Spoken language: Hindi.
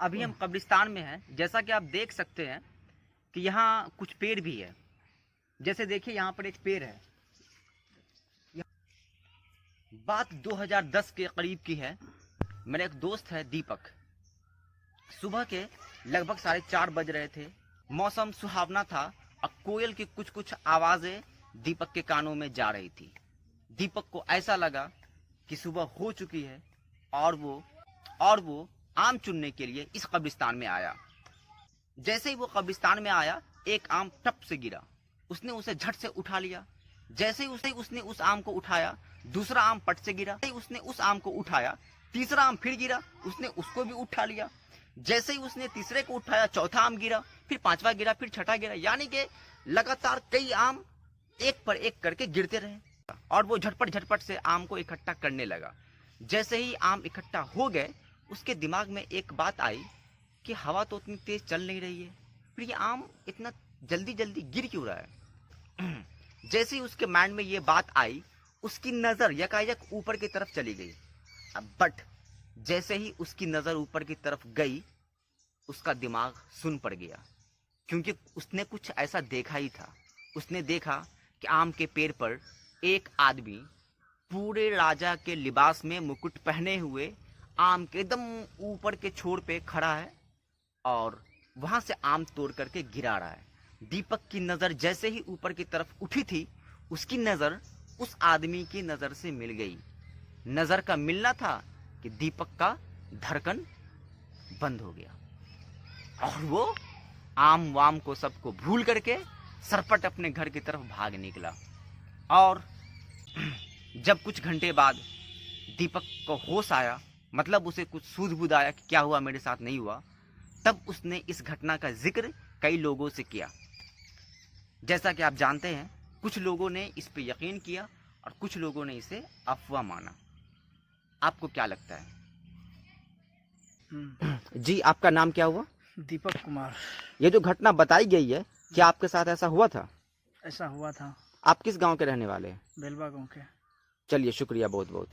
अभी हम कब्रिस्तान में हैं। जैसा कि आप देख सकते हैं कि यहाँ कुछ पेड़ भी है। जैसे देखिए यहाँ पर एक पेड़ है। बात 2010 के करीब की है। मेरा एक दोस्त है दीपक। सुबह के लगभग 4:30 बज रहे थे। मौसम सुहावना था और कोयल की कुछ कुछ आवाजें दीपक के कानों में जा रही थी। दीपक को ऐसा लगा कि सुबह हो चुकी है और वो आम चुनने के लिए इस कब्रिस्तान में आया। जैसे ही वो कब्रिस्तान में आया, एक आम टप से गिरा। उसने उसे झट से उठा लिया। जैसे ही उसने उस आम को उठाया, दूसरा आम पट से गिरा। उसने उस आम को उठाया, तीसरा आम फिर गिरा, उसने उसको भी उठा लिया। जैसे ही उसने तीसरे को उठाया, चौथा आम गिरा, फिर पांचवा गिरा, फिर छठा गिरा। यानी कि लगातार कई आम एक पर एक करके गिरते रहे और वो झटपट से आम को इकट्ठा करने लगा। जैसे ही आम इकट्ठा हो गए, उसके दिमाग में एक बात आई कि हवा तो उतनी तेज चल नहीं रही है, फिर ये आम इतना जल्दी जल्दी गिर क्यों रहा है। जैसे ही उसके माइंड में ये बात आई, उसकी नजर यकायक ऊपर की तरफ चली गई। बट जैसे ही उसकी नजर ऊपर की तरफ गई, उसका दिमाग सुन पड़ गया, क्योंकि उसने कुछ ऐसा देखा ही था। उसने देखा कि आम के पेड़ पर एक आदमी पूरे राजा के लिबास में मुकुट पहने हुए आम के एकदम ऊपर के छोर पे खड़ा है और वहां से आम तोड़ करके गिरा रहा है। दीपक की नजर जैसे ही ऊपर की तरफ उठी थी, उसकी नजर उस आदमी की नजर से मिल गई। नजर का मिलना था कि दीपक का धड़कन बंद हो गया और वो आम वाम को सबको भूल करके सरपट अपने घर की तरफ भाग निकला। और जब कुछ घंटे बाद दीपक को होश आया, मतलब उसे कुछ सूझबूझ आया कि क्या हुआ मेरे साथ नहीं हुआ, तब उसने इस घटना का जिक्र कई लोगों से किया। जैसा कि आप जानते हैं, कुछ लोगों ने इस पे यकीन किया और कुछ लोगों ने इसे अफवाह माना। आपको क्या लगता है? जी, आपका नाम क्या हुआ? दीपक कुमार। ये जो घटना बताई गई है, क्या आपके साथ ऐसा हुआ था? ऐसा हुआ था। आप किस गांव के रहने वाले हैं? बेलवा गांव के। चलिए, शुक्रिया बहुत बहुत।